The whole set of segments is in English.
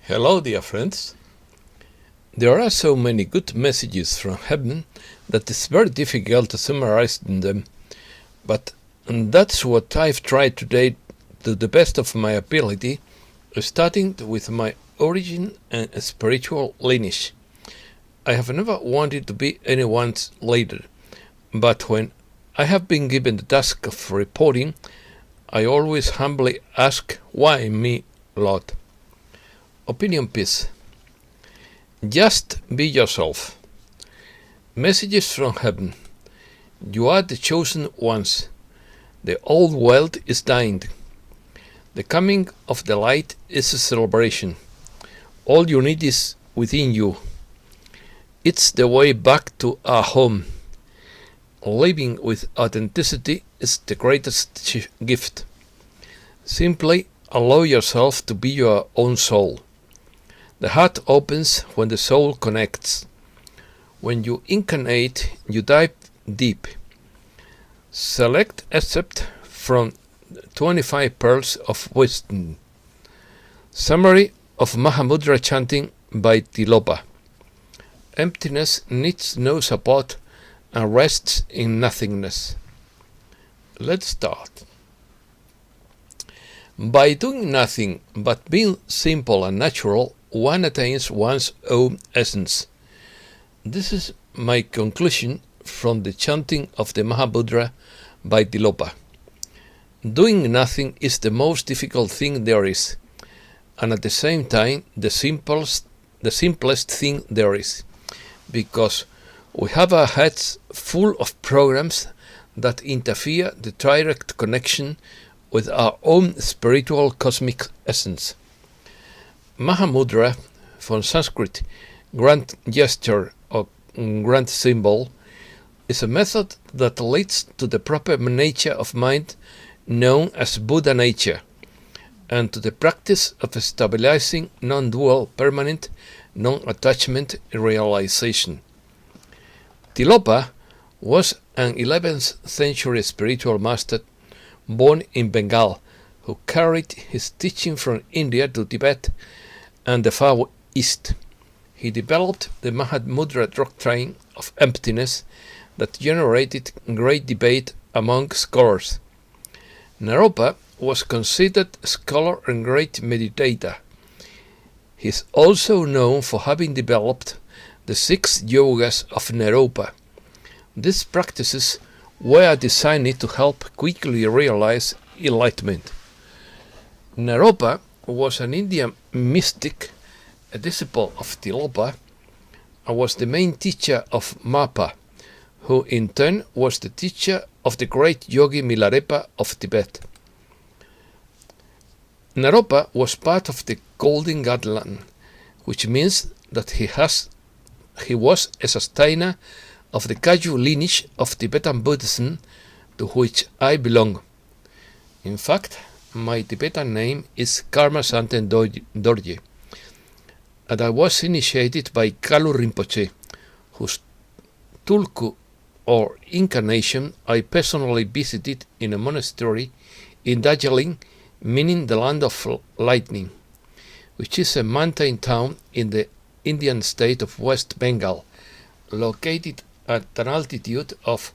Hello, dear friends. There are so many good messages from heaven that it's very difficult to summarize them, but that's what I've tried today to the best of my ability, starting with my origin and spiritual lineage. I have never wanted to be anyone's leader, but when I have been given the task of reporting, I always humbly ask, why me, Lord? Opinion piece. Just be yourself. Messages from heaven. You are the chosen ones. The old world is dying. The coming of the light is a celebration. All you need is within you. It's the way back to our home. Living with authenticity is the greatest gift. Simply allow yourself to be your own soul. The heart opens when the soul connects. When you incarnate, you dive deep. Select excerpt from 25 Pearls of Wisdom. Summary of Mahamudra chanting by Tilopa. Emptiness needs no support and rests in nothingness. Let's start. By doing nothing but being simple and natural, one attains one's own essence. This is my conclusion from the chanting of the Mahamudra by Tilopa. Doing nothing is the most difficult thing there is, and at the same time the simplest thing there is, because we have our heads full of programs that interfere the direct connection with our own spiritual cosmic essence. Mahamudra, from Sanskrit grand gesture or grand symbol, is a method that leads to the proper nature of mind known as Buddha nature, and to the practice of stabilizing non-dual permanent non-attachment realization. Tilopa was an 11th century spiritual master born in Bengal, who carried his teaching from India to Tibet and the Far East. He developed the Mahamudra doctrine of emptiness that generated great debate among scholars. Naropa was considered a scholar and great meditator. He is also known for having developed the 6 yogas of Naropa. These practices were designed to help quickly realize enlightenment. Naropa was an Indian mystic, a disciple of Tilopa, and was the main teacher of Mapa, who in turn was the teacher of the great yogi Milarepa of Tibet. Naropa was part of the Golden Guardian, which means that he was a sustainer of the Kagyu lineage of Tibetan Buddhism, to which I belong. In fact, my Tibetan name is Karma Santen Dorje, and I was initiated by Kalu Rinpoche, whose tulku or incarnation I personally visited in a monastery in Darjeeling, meaning the land of lightning, which is a mountain town in the Indian state of West Bengal, located at an altitude of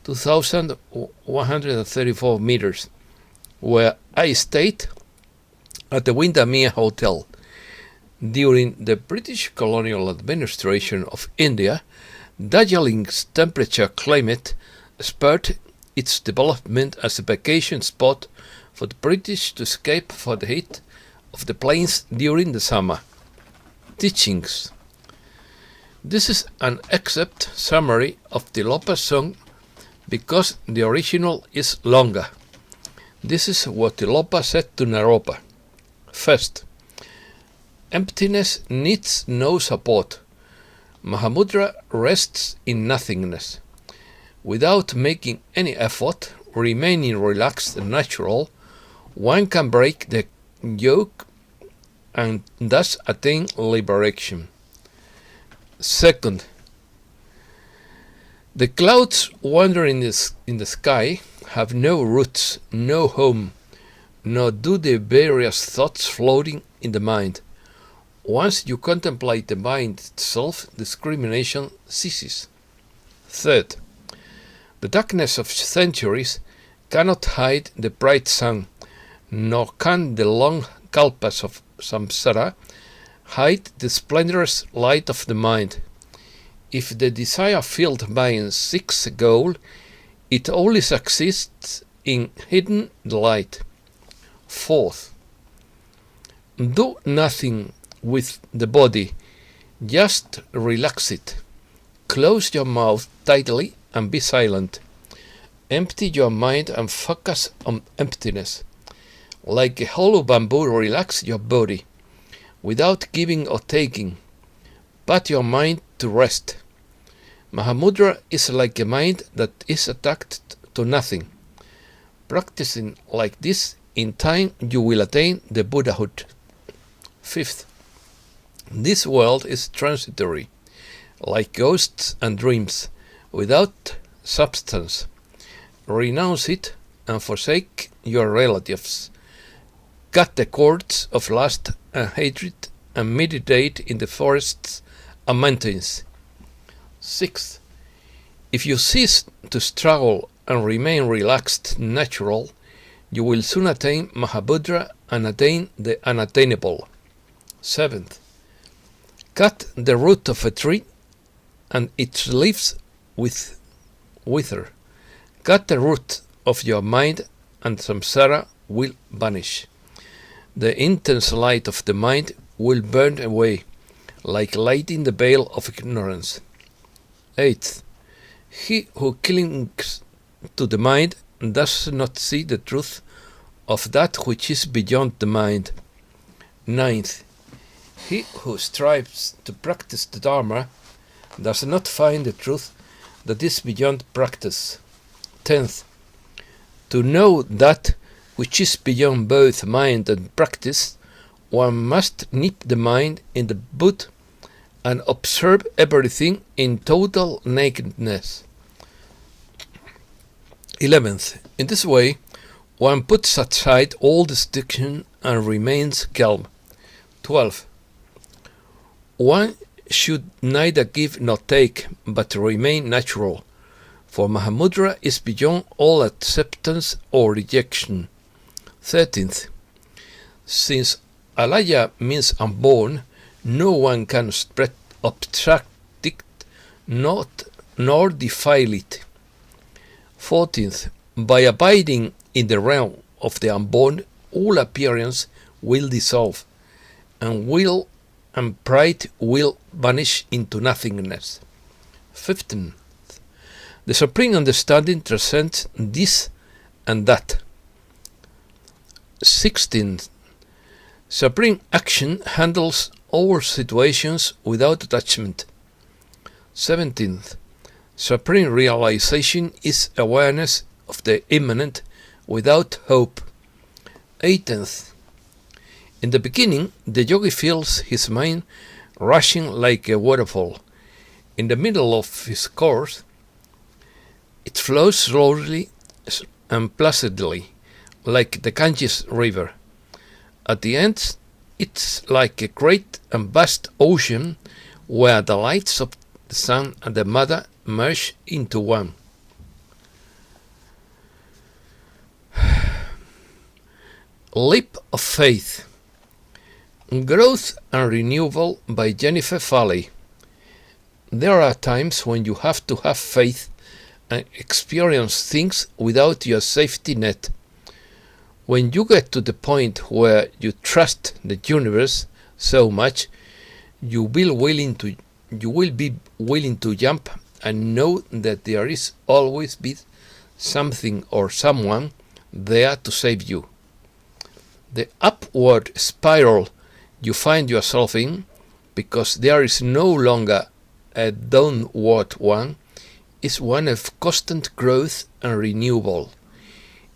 2,134 meters, where I stayed at the Windermere Hotel. During the British colonial administration of India, Darjeeling's temperature climate spurred its development as a vacation spot for the British to escape from the heat of the plains during the summer. Teachings. This is an excerpt summary of Tilopa's song because the original is longer. This is what Tilopa said to Naropa. First, emptiness needs no support. Mahamudra rests in nothingness. Without making any effort, remaining relaxed and natural, one can break the yoke and thus attain liberation. Second, the clouds wandering in the sky have no roots, no home, nor do the various thoughts floating in the mind. Once you contemplate the mind itself, discrimination ceases. Third, the darkness of centuries cannot hide the bright sun, nor can the long kalpas of samsara hide the splendorous light of the mind. If the desire-filled mind seeks a goal, it only succeeds in hidden light. Fourth, do nothing with the body, just relax it. Close your mouth tightly and be silent. Empty your mind and focus on emptiness. Like a hollow bamboo, relax your body, without giving or taking. Put your mind to rest. Mahamudra is like a mind that is attached to nothing. Practicing like this, in time you will attain the Buddhahood. Fifth, this world is transitory, like ghosts and dreams, without substance. Renounce it and forsake your relatives. Cut the cords of lust and hatred and meditate in the forests and mountains. Sixth, if you cease to struggle and remain relaxed and natural, you will soon attain Mahamudra and attain the unattainable. Seventh, cut the root of a tree and its leaves wither. Cut the root of your mind and samsara will vanish. The intense light of the mind will burn away, like lighting the veil of ignorance. Eighth, he who clings to the mind does not see the truth of that which is beyond the mind. Ninth, he who strives to practice the Dharma does not find the truth that is beyond practice. 10th, to know that which is beyond both mind and practice, one must nip the mind in the bud and observe everything in total nakedness. 11th, in this way, one puts aside all distinction and remains calm. 12th, one should neither give nor take, but remain natural, for Mahamudra is beyond all acceptance or rejection. 13th, since alaya means unborn, no one can obstruct it nor defile it. 14th, by abiding in the realm of the unborn, all appearance will dissolve, and pride will vanish into nothingness. 15th, the supreme understanding transcends this and that. 16th, supreme action handles all situations without attachment. 17th, supreme realization is awareness of the immanent without hope. 18th, in the beginning, the yogi feels his mind rushing like a waterfall. In the middle of his course, it flows slowly and placidly, like the Ganges River. At the end, it's like a great and vast ocean where the lights of the sun and the mother merge into one. Leap of Faith. Growth and Renewal by Jennifer Foley. There are times when you have to have faith and experience things without your safety net. When you get to the point where you trust the universe so much, you will be willing to jump and know that there is always be something or someone there to save you. The upward spiral you find yourself in, because there is no longer a downward one, is one of constant growth and renewal.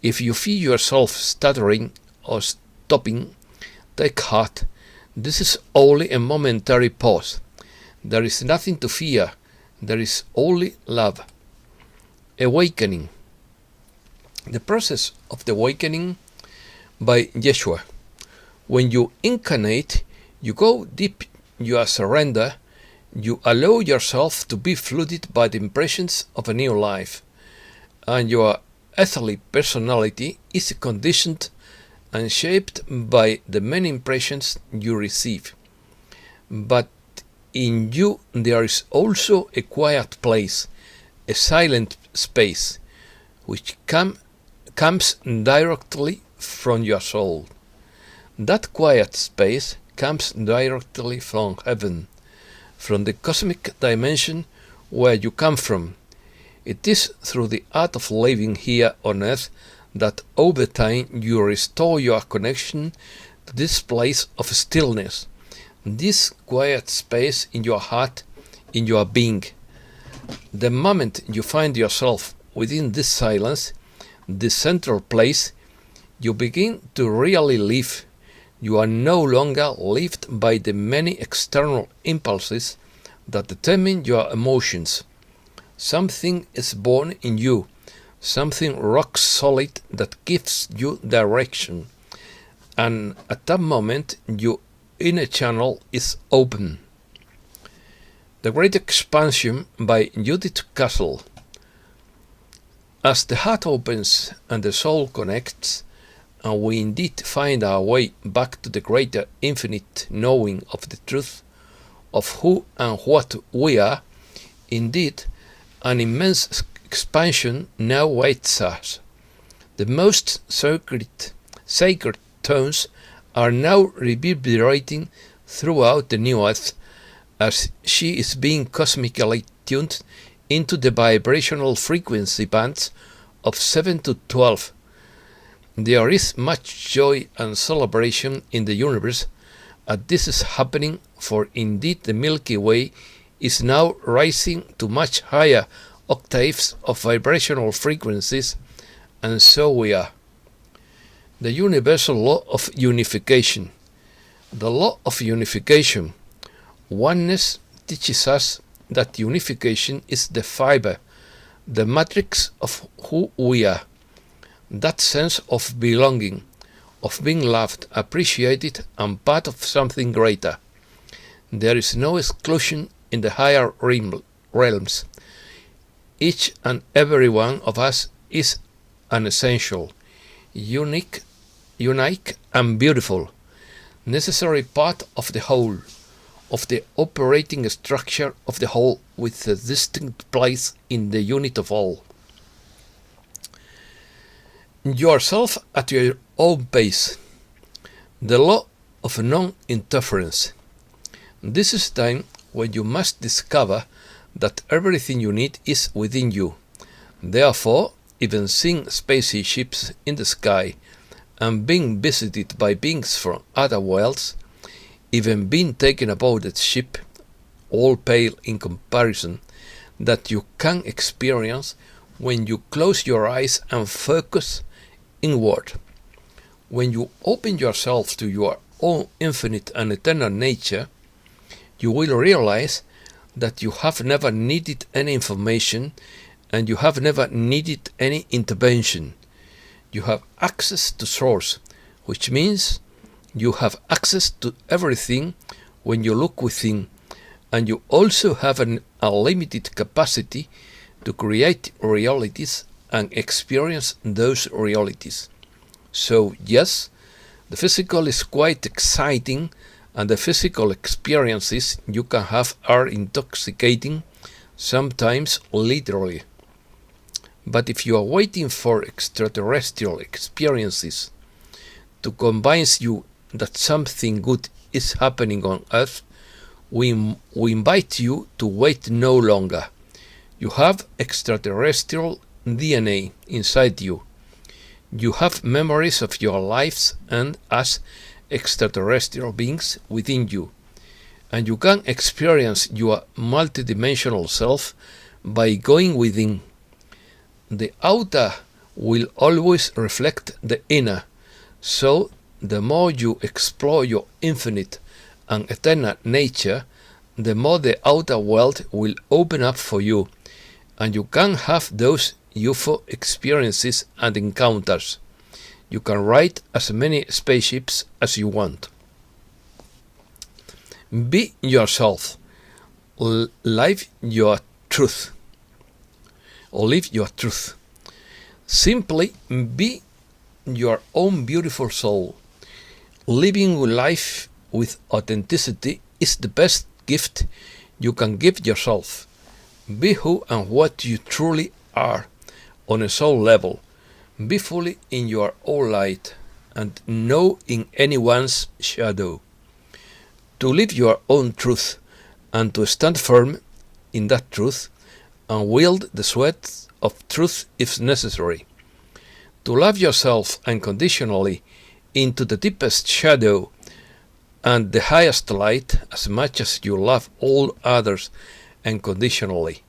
If you feel yourself stuttering or stopping, take heart. This is only a momentary pause. There is nothing to fear. There is only love. Awakening. The process of the awakening by Yeshua. When you incarnate, You go deep, you surrender, you allow yourself to be flooded by the impressions of a new life, and your earthly personality is conditioned and shaped by the many impressions you receive. But in you there is also a quiet place, a silent space, which comes directly from your soul. That quiet space comes directly from heaven, from the cosmic dimension where you come from. It is through the art of living here on earth that over time you restore your connection to this place of stillness, this quiet space in your heart, in your being. The moment you find yourself within this silence, this central place, you begin to really live. You are no longer lived by the many external impulses that determine your emotions. Something is born in you, something rock solid that gives you direction, and at that moment your inner channel is open. The Great Expansion by Judith Castle. As the heart opens and the soul connects, and we indeed find our way back to the greater infinite knowing of the truth of who and what we are, indeed, an immense expansion now waits us. The most sacred tones are now reverberating throughout the new earth as she is being cosmically tuned into the vibrational frequency bands of 7 to 12. There is much joy and celebration in the universe as this is happening, for indeed the Milky Way is now rising to much higher octaves of vibrational frequencies, and so we are. The universal law of unification. The law of unification, oneness, teaches us that unification is the fiber, the matrix of who we are. That sense of belonging, of being loved, appreciated, and part of something greater. There is no exclusion in the higher realms. Each and every one of us is an essential, unique and beautiful, necessary part of the whole, of the operating structure of the whole, with a distinct place in the unit of all. Yourself at your own pace. The law of non-interference. This is time when you must discover that everything you need is within you. Therefore, even seeing spaceships in the sky and being visited by beings from other worlds, even being taken aboard a ship, all pale in comparison, that you can experience when you close your eyes and focus inward. When you open yourself to your own infinite and eternal nature, you will realize that you have never needed any information and you have never needed any intervention. You have access to source, which means you have access to everything when you look within, and you also have an unlimited capacity to create realities and experience those realities. So yes, the physical is quite exciting, and the physical experiences you can have are intoxicating, sometimes literally. But if you are waiting for extraterrestrial experiences to convince you that something good is happening on Earth, we invite you to wait no longer. You have extraterrestrial DNA inside you. You have memories of your lives and as extraterrestrial beings within you, and you can experience your multidimensional self by going within. The outer will always reflect the inner, so the more you explore your infinite and eternal nature, the more the outer world will open up for you, and you can have those UFO experiences and encounters. You can ride as many spaceships as you want. Be yourself. Live your truth. Or live your truth. Simply be your own beautiful soul. Living life with authenticity is the best gift you can give yourself. Be who and what you truly are on a soul level. Be fully in your own light and no in anyone's shadow. To live your own truth and to stand firm in that truth and wield the sweat of truth if necessary. To love yourself unconditionally into the deepest shadow and the highest light as much as you love all others unconditionally.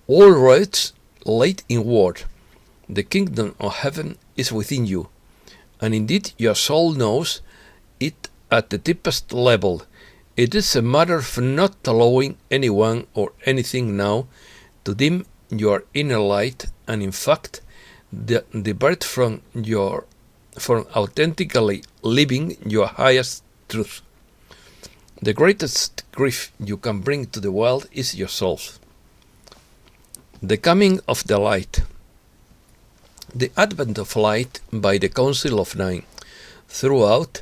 All roads lead inward. The kingdom of heaven is within you, and indeed your soul knows it at the deepest level. It is a matter of not allowing anyone or anything now to dim your inner light, and in fact, divert from authentically living your highest truth. The greatest grief you can bring to the world is yourself. The coming of the light. The advent of light by the Council of Nine throughout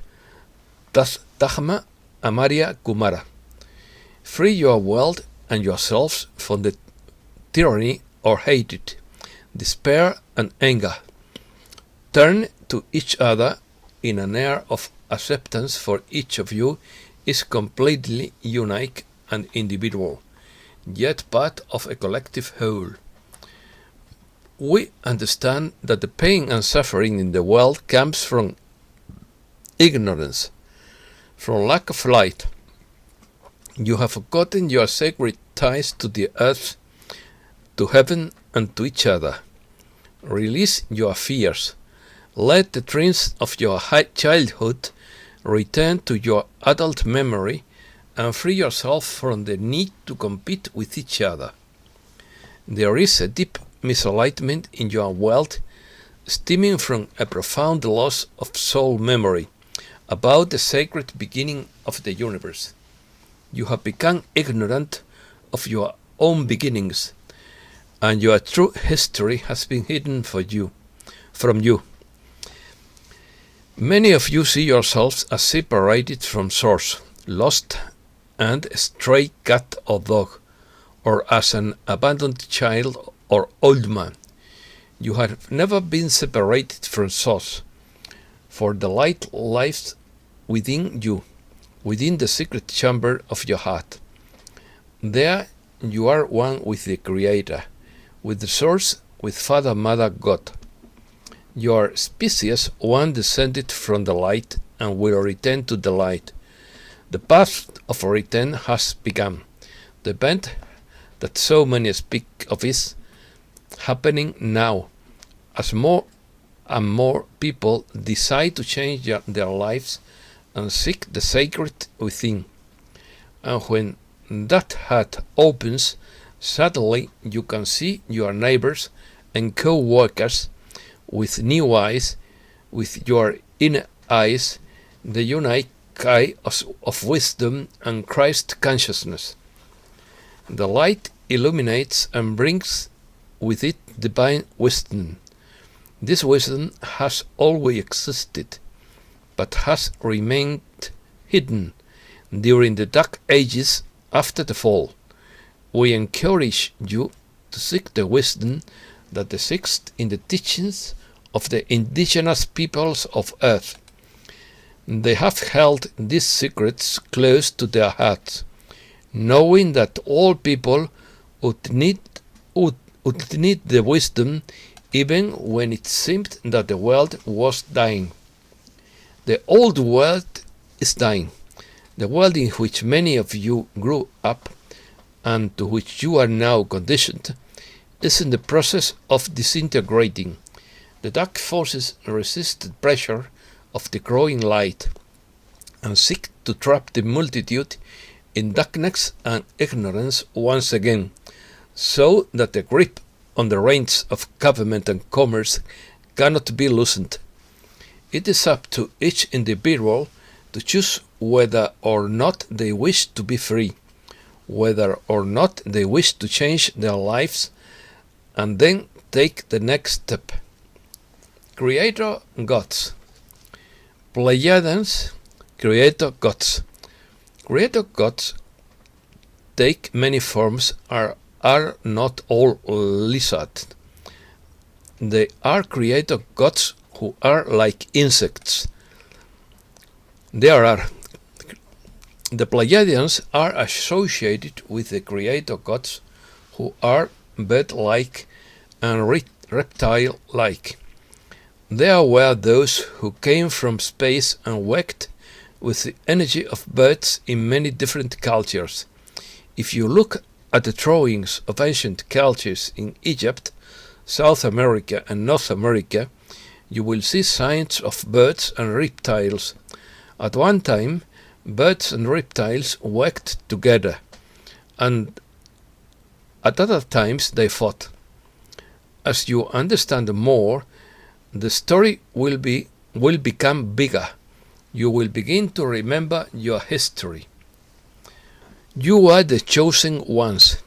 Tahma Amarya Kumara. Free your world and yourselves from the tyranny or hatred, despair and anger. Turn to each other in an air of acceptance, for each of you is completely unique and individual, yet part of a collective whole. We understand that the pain and suffering in the world comes from ignorance, from lack of light. You have forgotten your sacred ties to the earth, to heaven, and to each other. Release your fears. Let the dreams of your childhood return to your adult memory and free yourself from the need to compete with each other. There is a deep misalignment in your world stemming from a profound loss of soul memory about the sacred beginning of the universe. You have become ignorant of your own beginnings, and your true history has been hidden from you. Many of you see yourselves as separated from Source, lost and a stray cat or dog, or as an abandoned child or old man. You have never been separated from Source, for the light lives within you, within the secret chamber of your heart. There you are one with the Creator, with the Source, with Father, Mother, God. Your species one descended from the light and will return to the light. The path of return has begun. The event that so many speak of is happening now, as more and more people decide to change their lives and seek the sacred within. And when that heart opens, suddenly you can see your neighbors and co-workers with new eyes, with your inner eyes, the unique eye of wisdom and Christ consciousness. The light illuminates and brings with it divine wisdom. This wisdom has always existed, but has remained hidden during the dark ages after the fall. We encourage you to seek the wisdom that exists in the teachings of the indigenous peoples of Earth. They have held these secrets close to their hearts, knowing that all people would need the wisdom even when it seemed that the world was dying. The old world is dying. The world in which many of you grew up and to which you are now conditioned is in the process of disintegrating. The dark forces resist the pressure of the growing light and seek to trap the multitude in darkness and ignorance once again, so that the grip on the reins of government and commerce cannot be loosened. It is up to each individual to choose whether or not they wish to be free, whether or not they wish to change their lives, and then take the next step. Creator gods. Pleiadians, creator gods. Creator gods take many forms, are not all lizards. They are creator gods who are like insects. The Pleiadians are associated with the creator gods who are bird-like and reptile-like. There were those who came from space and worked with the energy of birds in many different cultures. If you look at the drawings of ancient cultures in Egypt, South America and North America, you will see signs of birds and reptiles. At one time, birds and reptiles worked together, and at other times they fought. As you understand more, the story will become bigger. You will begin to remember your history. You are the chosen ones.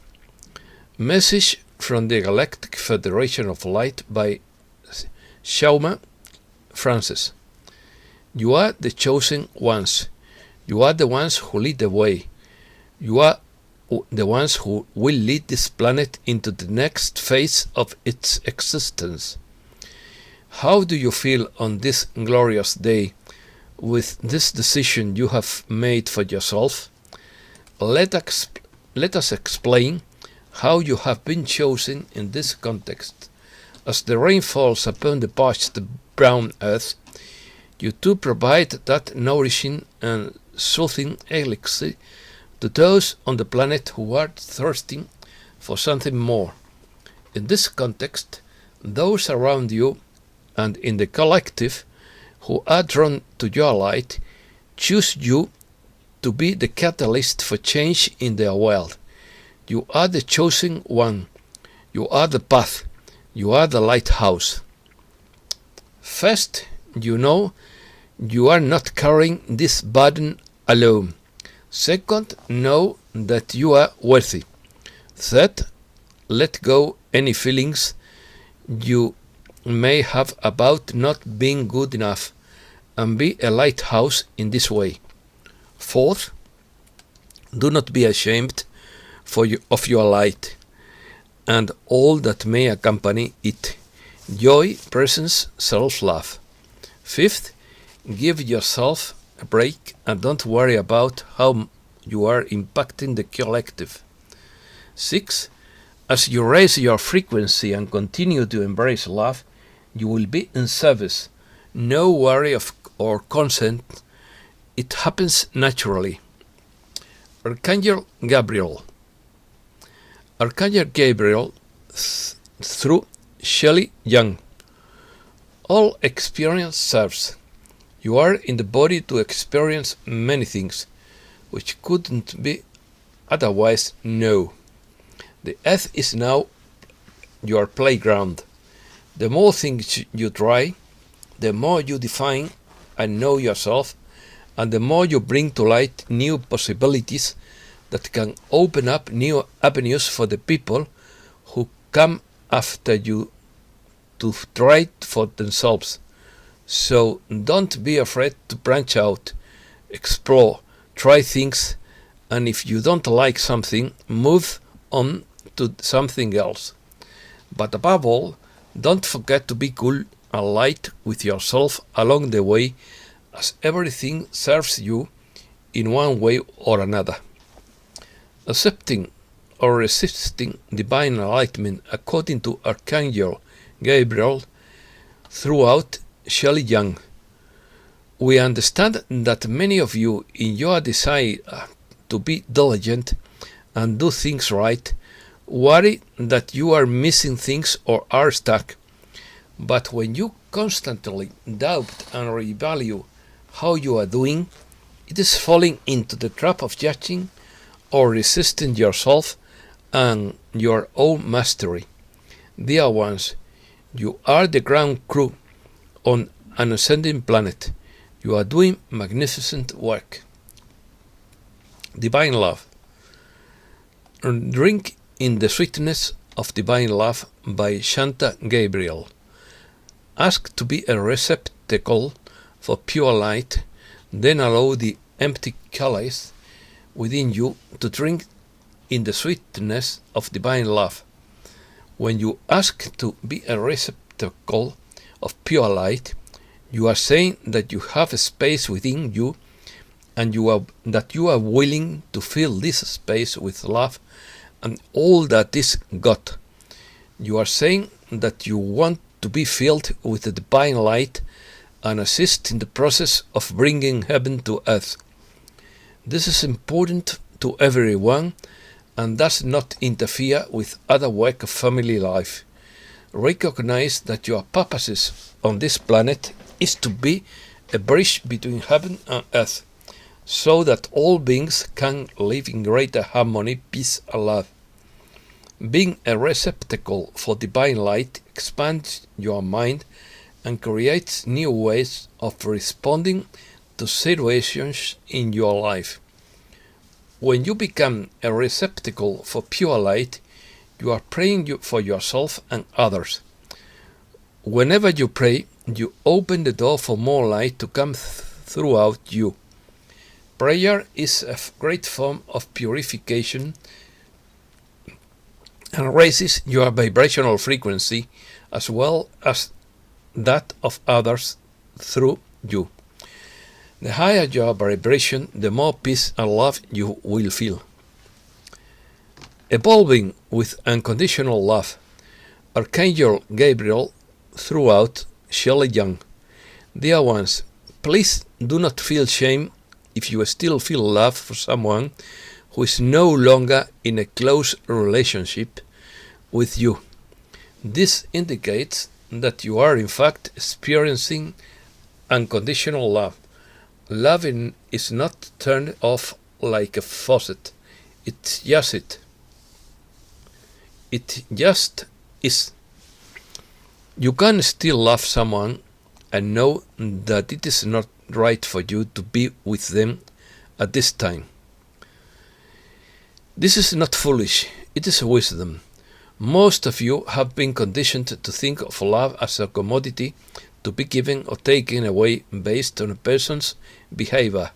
Message from the Galactic Federation of Light by Shauma Francis. You are the chosen ones. You are the ones who lead the way. You are the ones who will lead this planet into the next phase of its existence. How do you feel on this glorious day with this decision you have made for yourself? Let us explain how you have been chosen in this context. As the rain falls upon the parched brown earth, you too provide that nourishing and soothing elixir to those on the planet who are thirsting for something more. In this context, those around you and in the collective who are drawn to your light choose you to be the catalyst for change in their world. You are the chosen one. You are the path. You are the lighthouse. First, you know you are not carrying this burden alone. Second, know that you are worthy. Third, let go any feelings you may have about not being good enough, and be a lighthouse in this way. Fourth, do not be ashamed of your light and all that may accompany it: joy, presence, self-love. Fifth, give yourself a break and don't worry about how you are impacting the collective. 6. As you raise your frequency and continue to embrace love, you will be in service. No worry or consent. It happens naturally. Archangel Gabriel. Archangel Gabriel through Shelley Young. All experience serves. You are in the body to experience many things which couldn't be otherwise known. The earth is now your playground. The more things you try, the more you define and know yourself, and the more you bring to light new possibilities that can open up new avenues for the people who come after you to try for themselves. So don't be afraid to branch out, explore, try things, and if you don't like something, move on to something else. But above all, don't forget to be cool and light with yourself along the way, as everything serves you in one way or another. Accepting or resisting divine enlightenment according to Archangel Gabriel throughout Shelley Young. We understand that many of you, in your desire to be diligent and do things right, worry that you are missing things or are stuck. But when you constantly doubt and revalue how you are doing, it is falling into the trap of judging or resisting yourself and your own mastery. Dear ones, you are the ground crew on an ascending planet. You are doing magnificent work. Divine Love. Drink in the Sweetness of Divine Love by Shanta Gabriel. Ask to be a receptacle for pure light, then allow the empty chalice within you to drink in the sweetness of divine love. When you ask to be a receptacle of pure light, you are saying that you have a space within you and that you are willing to fill this space with love and all that is God. You are saying that you want to be filled with the divine light and assist in the process of bringing heaven to earth. This is important to everyone and does not interfere with other work of family life. Recognize that your purposes on this planet is to be a bridge between heaven and earth, so that all beings can live in greater harmony, peace and love. Being a receptacle for divine light expands your mind and creates new ways of responding to situations in your life. When you become a receptacle for pure light, you are praying for yourself and others. Whenever you pray, you open the door for more light to come throughout you. Prayer is a great form of purification and raises your vibrational frequency as well as that of others through you. The higher your vibration, the more peace and love you will feel. Evolving with unconditional love. Archangel Gabriel throughout Shelley Young. Dear ones, please do not feel shame if you still feel love for someone who is no longer in a close relationship with you. This indicates that you are in fact experiencing unconditional love. Loving is not turned off like a faucet. It just is. You can still love someone and know that it is not right for you to be with them at this time. This is not foolish, it is wisdom. Most of you have been conditioned to think of love as a commodity to be given or taken away based on a person's behavior.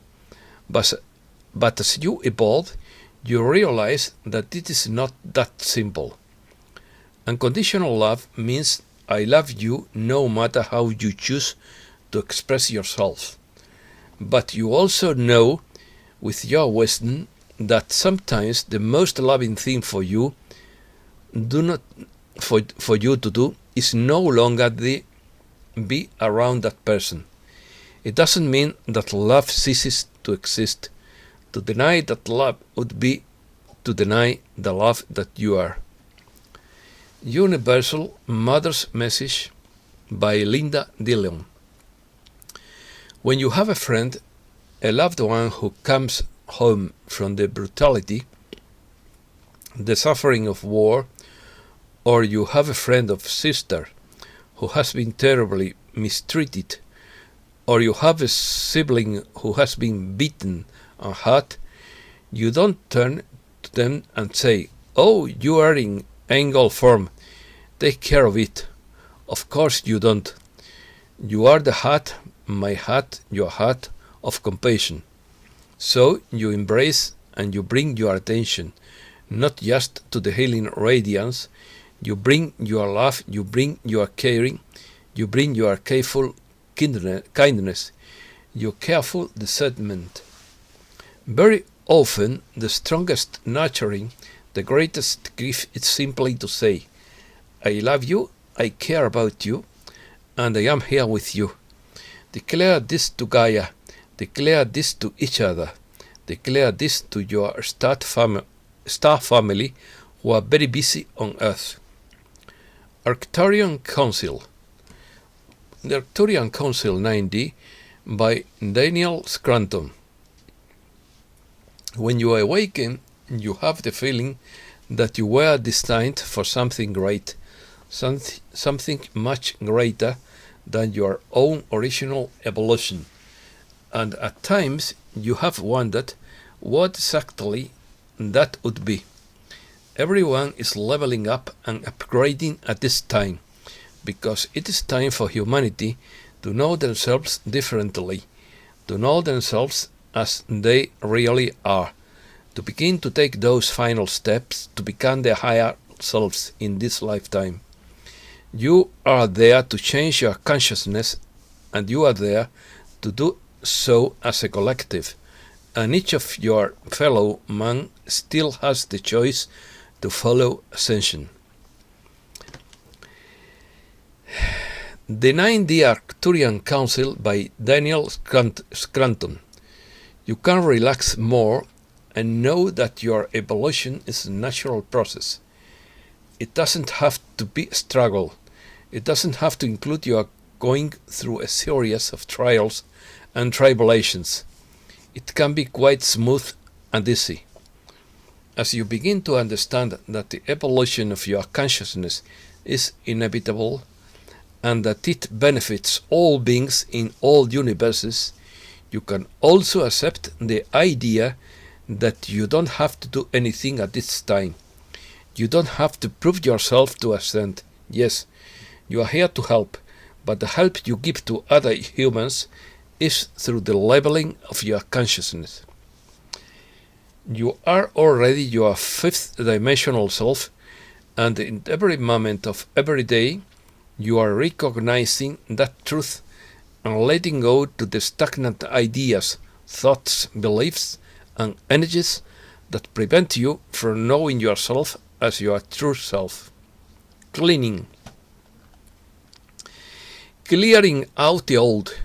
But as you evolve, you realize that it is not that simple. Unconditional love means I love you no matter how you choose to express yourself. But you also know, with your wisdom, that sometimes the most loving thing for you to do is no longer be around that person. It doesn't mean that love ceases to exist. To deny that love would be to deny the love that you are. Universal Mother's Message by Linda Dillon. When you have a friend, a loved one who comes home from the brutality, the suffering of war, or you have a friend or sister who has been terribly mistreated, or you have a sibling who has been beaten and hurt, you don't turn to them and say, "Oh, you are in angel form, take care of it." Of course you don't. You are the heart, my heart, your heart of compassion. So you embrace and you bring your attention, not just to the healing radiance, you bring your love, you bring your caring, you bring your careful kindness, your careful discernment. Very often, the strongest nurturing, the greatest gift is simply to say, I love you, I care about you, and I am here with you. Declare this to Gaia, declare this to each other, declare this to your star family who are very busy on Earth. Arcturian Council. The Arcturian Council 9D by Daniel Scranton. When you awaken, you have the feeling that you were destined for something great, something much greater than your own original evolution. And at times you have wondered what exactly that would be. Everyone is leveling up and upgrading at this time, because it is time for humanity to know themselves differently, to know themselves as they really are, to begin to take those final steps to become their higher selves in this lifetime. You are there to change your consciousness, and you are there to do so as a collective, and each of your fellow man still has the choice to follow ascension. The 9D Arcturian Council by Daniel Scranton. You can relax more and know that your evolution is a natural process. It doesn't have to be a struggle. It doesn't have to include you going through a series of trials and tribulations. It can be quite smooth and easy. As you begin to understand that the evolution of your consciousness is inevitable and that it benefits all beings in all universes, you can also accept the idea that you don't have to do anything at this time. You don't have to prove yourself to ascend. Yes, you are here to help, but the help you give to other humans is through the leveling of your consciousness. You are already your fifth dimensional self, and in every moment of every day, you are recognizing that truth and letting go to the stagnant ideas, thoughts, beliefs, and energies that prevent you from knowing yourself as your true self. Cleaning. Clearing out the old.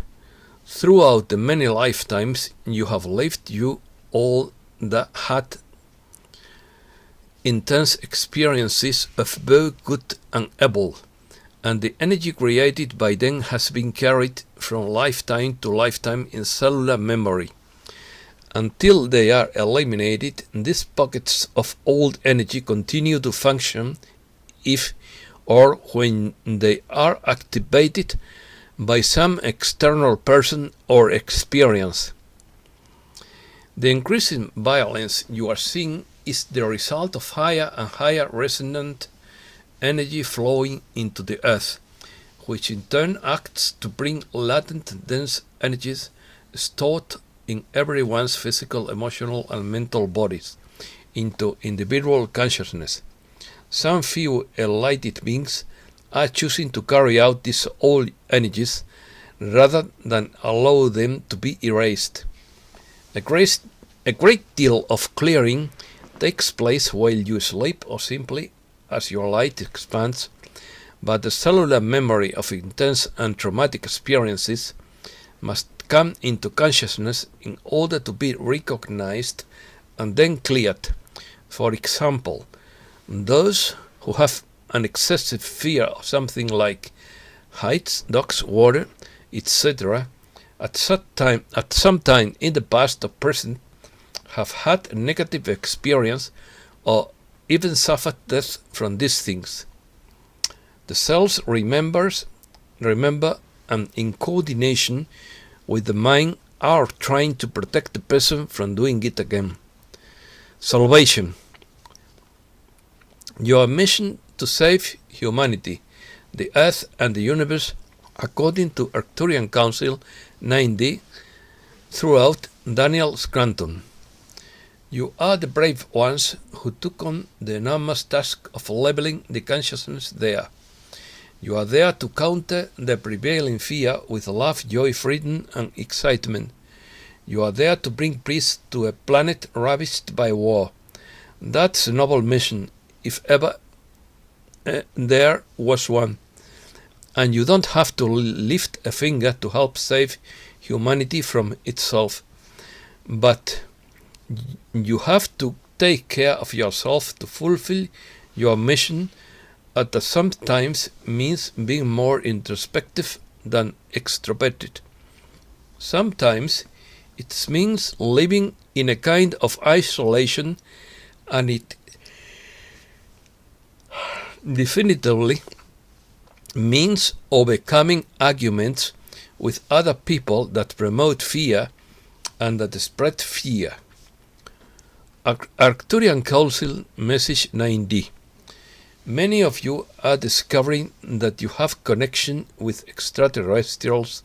Throughout the many lifetimes you have lived, you all that had intense experiences of both good and evil, and the energy created by them has been carried from lifetime to lifetime in cellular memory. Until they are eliminated, these pockets of old energy continue to function if or when they are activated by some external person or experience. The increasing violence you are seeing is the result of higher and higher resonant energy flowing into the earth, which in turn acts to bring latent dense energies stored in everyone's physical, emotional, and mental bodies into individual consciousness. Some few enlightened beings are choosing to carry out these old energies rather than allow them to be erased. A great deal of clearing takes place while you sleep or simply as your light expands, but the cellular memory of intense and traumatic experiences must come into consciousness in order to be recognized and then cleared. For example, those who have an excessive fear of something like heights, dogs, water, etc., at some time in the past or present have had a negative experience or even suffered death from these things. The cells remember, and in coordination with the mind are trying to protect the person from doing it again. Salvation. Your mission to save humanity, the earth and the universe, according to Arcturian Council 9D, throughout Daniel Scranton. You are the brave ones who took on the enormous task of leveling the consciousness there. You are there to counter the prevailing fear with love, joy, freedom, and excitement. You are there to bring peace to a planet ravaged by war. That's a noble mission, if ever there was one. And you don't have to lift a finger to help save humanity from itself. But you have to take care of yourself to fulfill your mission, that sometimes means being more introspective than extroverted. Sometimes it means living in a kind of isolation, and it definitively means overcoming arguments with other people that promote fear and that spread fear. Arcturian Council Message 9D. Many of you are discovering that you have connection with extraterrestrials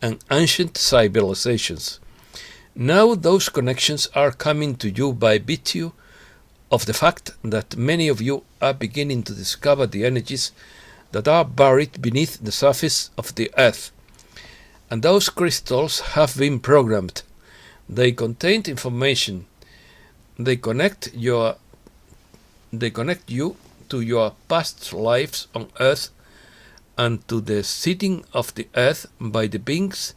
and ancient civilizations. Now those connections are coming to you by virtue of the fact that many of you are beginning to discover the energies that are buried beneath the surface of the earth. And those crystals have been programmed. They contain information. They connect you to your past lives on earth and to the seeding of the earth by the beings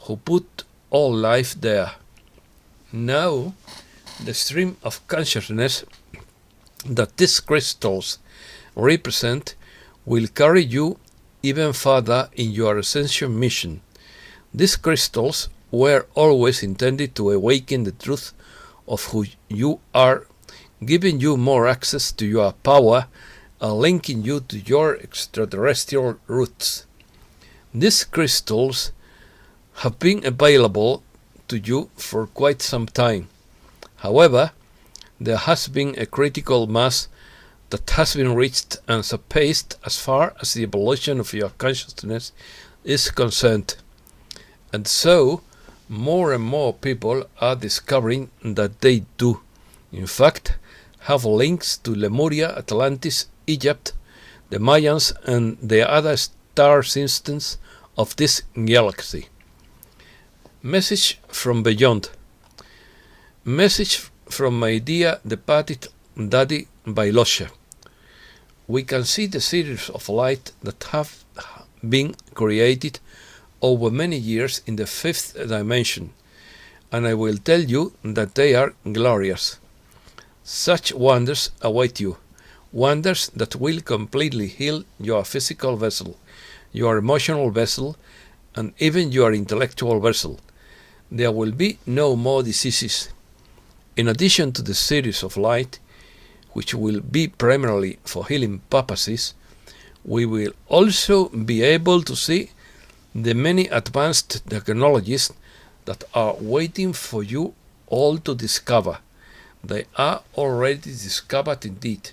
who put all life there. Now, the stream of consciousness that these crystals represent will carry you even further in your ascension mission. These crystals were always intended to awaken the truth of who you are, giving you more access to your power and linking you to your extraterrestrial roots. These crystals have been available to you for quite some time. However, there has been a critical mass that has been reached and surpassed as far as the evolution of your consciousness is concerned. And so, more and more people are discovering that they do, in fact, have links to Lemuria, Atlantis, Egypt, the Mayans, and the other star systems of this galaxy. Message from beyond. Message from my dear departed Daddy Bailosha. We can see the series of light that have been created over many years in the fifth dimension, and I will tell you that they are glorious. Such wonders await you, wonders that will completely heal your physical vessel, your emotional vessel, and even your intellectual vessel. There will be no more diseases. In addition to the series of light, which will be primarily for healing purposes, we will also be able to see the many advanced technologies that are waiting for you all to discover. They are already discovered indeed.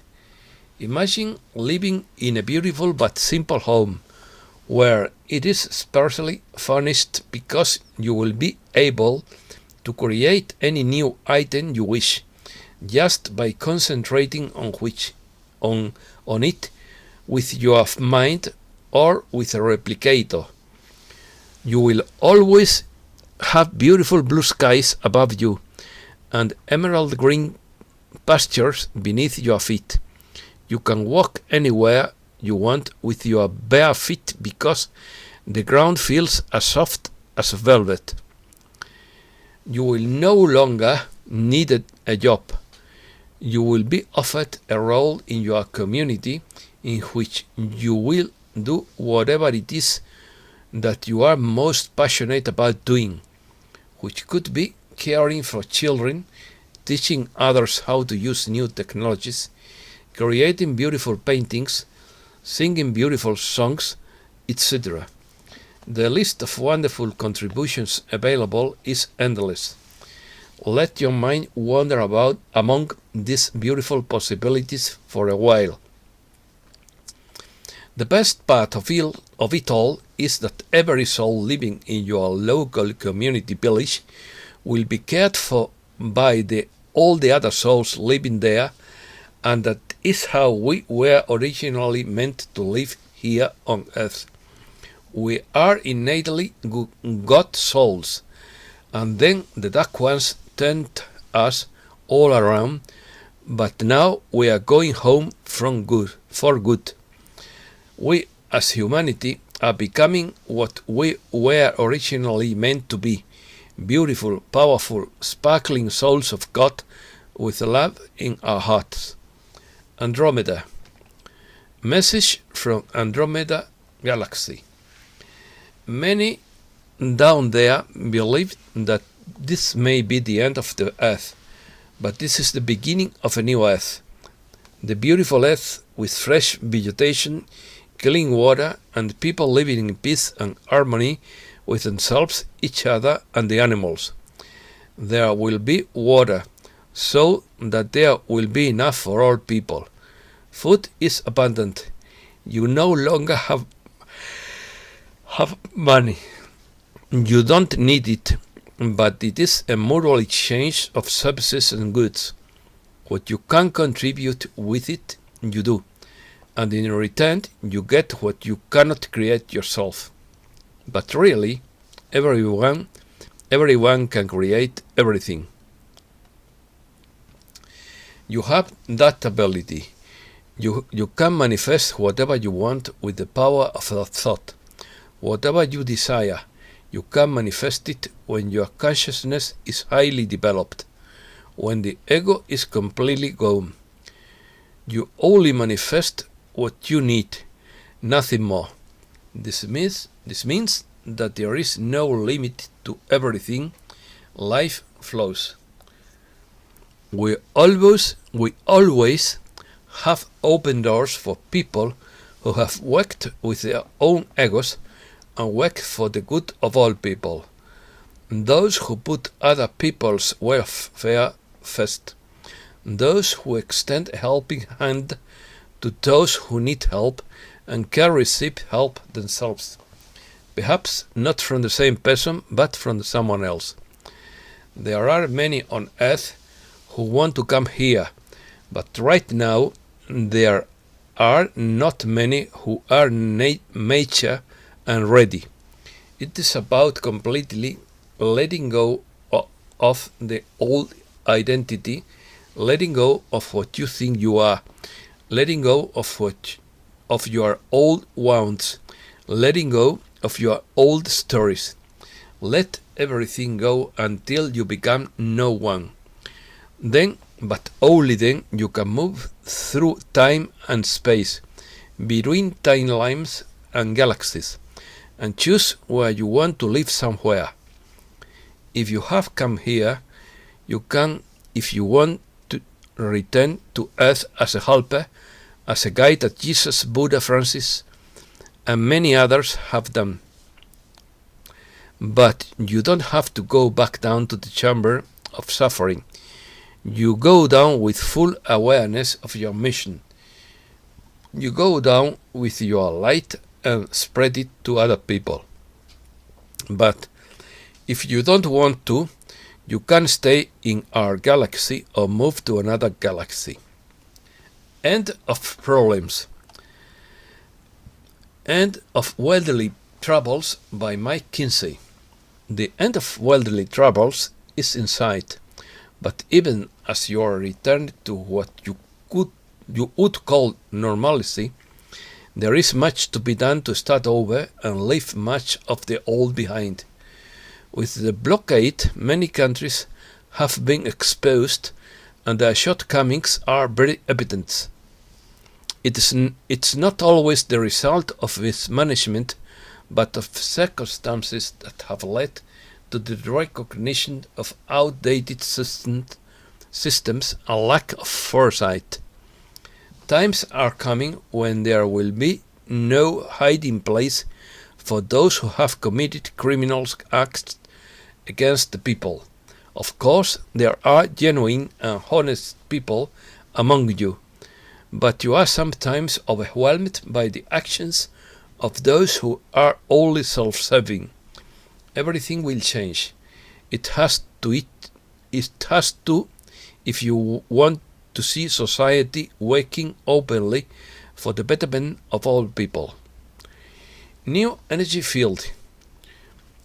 Imagine living in a beautiful but simple home, where it is sparsely furnished because you will be able to create any new item you wish, just by concentrating on it with your mind or with a replicator. You will always have beautiful blue skies above you and emerald green pastures beneath your feet. You can walk anywhere you want with your bare feet because the ground feels as soft as velvet. You will no longer need a job. You will be offered a role in your community in which you will do whatever it is that you are most passionate about doing, which could be caring for children, teaching others how to use new technologies, creating beautiful paintings, singing beautiful songs, etc. The list of wonderful contributions available is endless. Let your mind wander about among these beautiful possibilities for a while. The best part of it all is that every soul living in your local community village will be cared for by all the other souls living there, and that is how we were originally meant to live here on earth. We are innately God souls, and then the dark ones turned us all around, but now we are going home for good. We as humanity are becoming what we were originally meant to be, beautiful, powerful, sparkling souls of God with love in our hearts. Andromeda. Message from Andromeda Galaxy. Many down there believe that this may be the end of the earth, but this is the beginning of a new earth. The beautiful earth with fresh vegetation, clean water, and people living in peace and harmony with themselves, each other, and the animals. There will be water, so that there will be enough for all people. Food is abundant. You no longer have money. You don't need it, but it is a mutual exchange of services and goods. What you can contribute with it, you do, and in return you get what you cannot create yourself. But really, everyone can create everything. You have that ability. You can manifest whatever you want with the power of a thought. Whatever you desire, you can manifest it when your consciousness is highly developed, when the ego is completely gone. You only manifest what you need, nothing more. This means that there is no limit to everything. Life flows. We always have opened doors for people who have worked with their own egos and work for the good of all people. Those who put other people's welfare first. Those who extend a helping hand to those who need help and can receive help themselves. Perhaps not from the same person, but from someone else. There are many on earth who want to come here, but right now there are not many who are mature and ready. It is about completely letting go of the old identity, letting go of what you think you are, letting go of your old wounds, letting go of your old stories. Let everything go until you become no one. Then, but only then, you can move through time and space, between timelines and galaxies, and choose where you want to live somewhere. If you have come here, you can, if you want, to return to Earth as a helper, as a guide that Jesus, Buddha, Francis, and many others have done. But you don't have to go back down to the chamber of suffering. You go down with full awareness of your mission. You go down with your light and spread it to other people. But if you don't want to, you can stay in our galaxy or move to another galaxy. End of problems. End of Worldly Troubles by Mike Kinsey. The end of worldly troubles is in sight, but even as you are returned to what you would call normalcy, there is much to be done to start over and leave much of the old behind. With the blockade, many countries have been exposed, and their shortcomings are very evident. It's not always the result of mismanagement, but of circumstances that have led to the recognition of outdated systems and lack of foresight. Times are coming when there will be no hiding place for those who have committed criminal acts against the people. Of course, there are genuine and honest people among you, but you are sometimes overwhelmed by the actions of those who are only self-serving. Everything will change. It has to if you want to see society working openly for the betterment of all people. New energy field.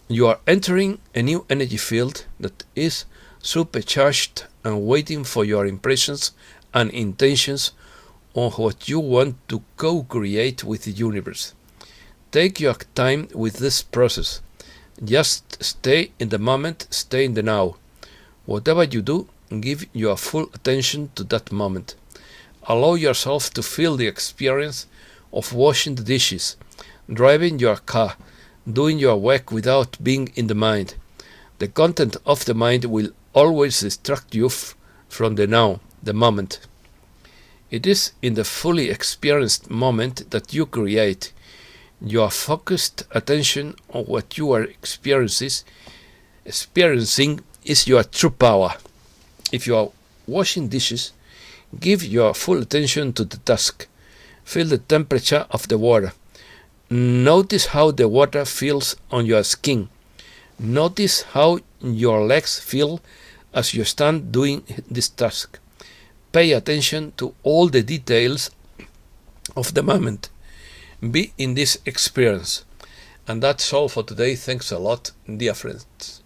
You are entering a new energy field that is supercharged and waiting for your impressions and intentions on what you want to co-create with the universe. Take your time with this process. Just stay in the moment, stay in the now. Whatever you do, give your full attention to that moment. Allow yourself to feel the experience of washing the dishes, driving your car, doing your work without being in the mind. The content of the mind will always distract you from the now, the moment. It is in the fully experienced moment that you create. Your focused attention on what you are experiencing is your true power. If you washing dishes, give your full attention to the task. Feel the temperature of the water. Notice how the water feels on your skin. Notice how your legs feel as you stand doing this task. Pay attention to all the details of the moment. Be in this experience. And that's all for today. Thanks a lot, dear friends.